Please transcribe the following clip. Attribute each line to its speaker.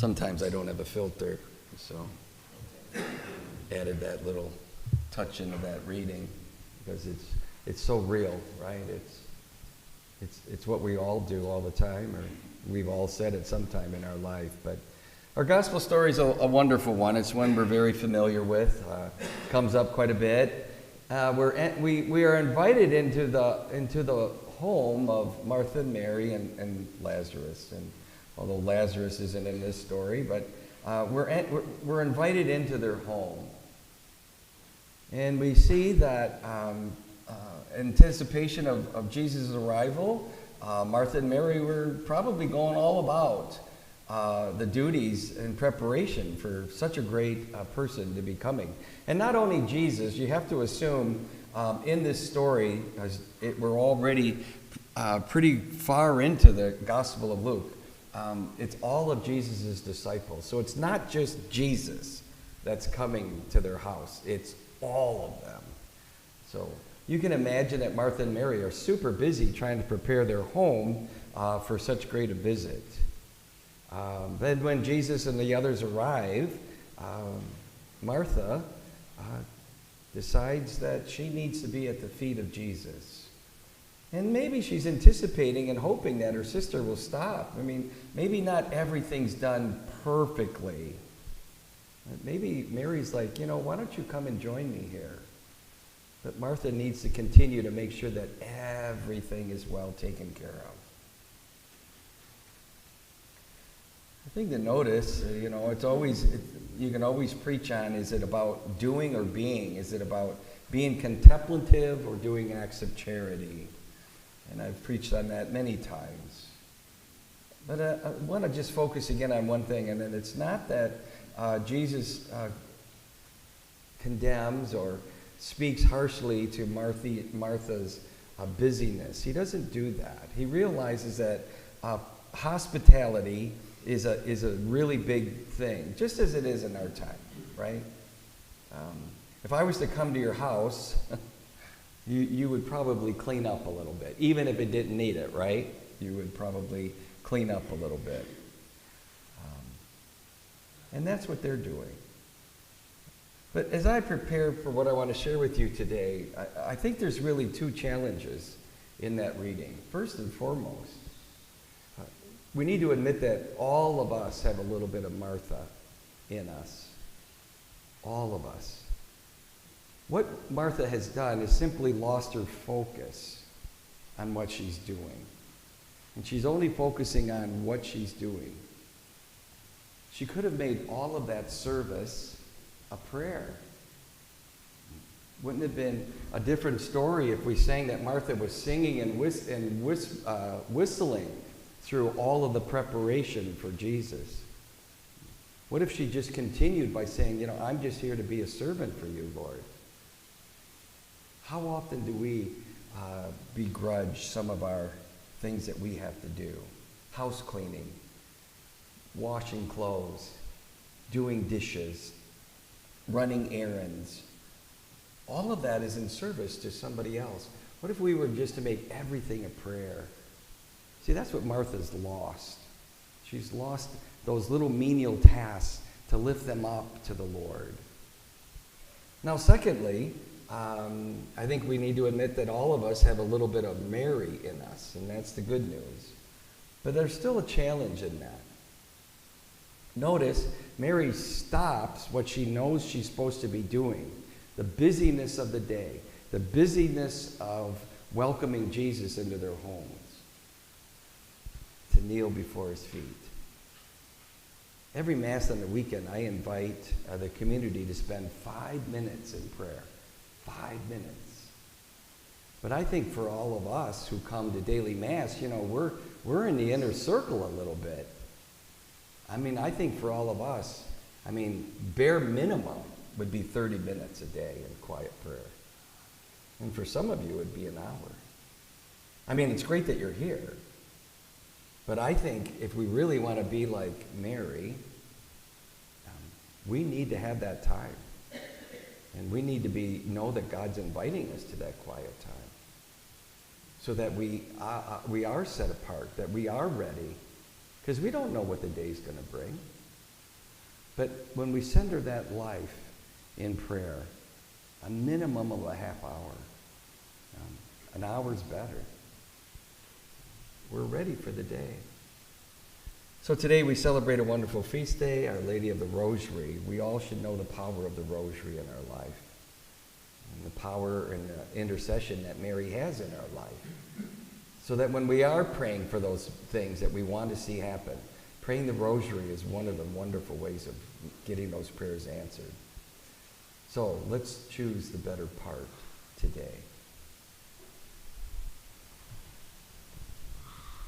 Speaker 1: Sometimes I don't have a filter, so added that little touch into that reading because it's so real, right? It's what we all do all the time, or we've all said it sometime in our life. But our gospel story is a wonderful one. It's one we're very familiar with. Comes up quite a bit. We are invited into the home of Martha and Mary and Lazarus. And although Lazarus isn't in this story, but we're invited into their home. And we see that anticipation of Jesus' arrival, Martha and Mary were probably going all about the duties and preparation for such a great person to be coming. And not only Jesus, you have to assume in this story, as we're already pretty far into the Gospel of Luke, it's all of Jesus' disciples. So it's not just Jesus that's coming to their house. It's all of them. So you can imagine that Martha and Mary are super busy trying to prepare their home for such great a visit. Then when Jesus and the others arrive, Martha decides that she needs to be at the feet of Jesus. And maybe she's anticipating and hoping that her sister will stop. I mean, maybe not everything's done perfectly. Maybe Mary's like, why don't you come and join me here? But Martha needs to continue to make sure that everything is well taken care of. The thing to notice, you can always preach on, is it about doing or being? Is it about being contemplative or doing acts of charity? And I've preached on that many times. But I want to just focus again on one thing, and then it's not that Jesus condemns or speaks harshly to Martha's busyness. He doesn't do that. He realizes that hospitality is a really big thing, just as it is in our time, right? If I was to come to your house, you would probably clean up a little bit, even if it didn't need it, right? You would probably clean up a little bit. And that's what they're doing. But as I prepare for what I want to share with you today, I think there's really two challenges in that reading. First and foremost, we need to admit that all of us have a little bit of Martha in us. All of us. What Martha has done is simply lost her focus on what she's doing. And she's only focusing on what she's doing. She could have made all of that service a prayer. Wouldn't it have been a different story if we sang that Martha was singing and whistling through all of the preparation for Jesus? What if she just continued by saying, I'm just here to be a servant for you, Lord? How often do we begrudge some of our things that we have to do? House cleaning, washing clothes, doing dishes, running errands. All of that is in service to somebody else. What if we were just to make everything a prayer? See, that's what Martha's lost. She's lost those little menial tasks to lift them up to the Lord. Now, secondly, I think we need to admit that all of us have a little bit of Mary in us, and that's the good news. But there's still a challenge in that. Notice, Mary stops what she knows she's supposed to be doing, the busyness of the day, the busyness of welcoming Jesus into their homes, to kneel before his feet. Every Mass on the weekend, I invite the community to spend 5 minutes in prayer. 5 minutes. But I think for all of us who come to daily Mass, we're in the inner circle a little bit. I think for all of us, bare minimum would be 30 minutes a day in quiet prayer. And for some of you, it would be an hour. It's great that you're here. But I think if we really want to be like Mary, we need to have that time. And we need to know that God's inviting us to that quiet time. So that we are set apart, that we are ready. Because we don't know what the day's going to bring. But when we center that life in prayer, a minimum of a half hour, an hour's better, we're ready for the day. So today we celebrate a wonderful feast day, Our Lady of the Rosary. We all should know the power of the Rosary in our life, and the power and the intercession that Mary has in our life. So that when we are praying for those things that we want to see happen, praying the Rosary is one of the wonderful ways of getting those prayers answered. So let's choose the better part today.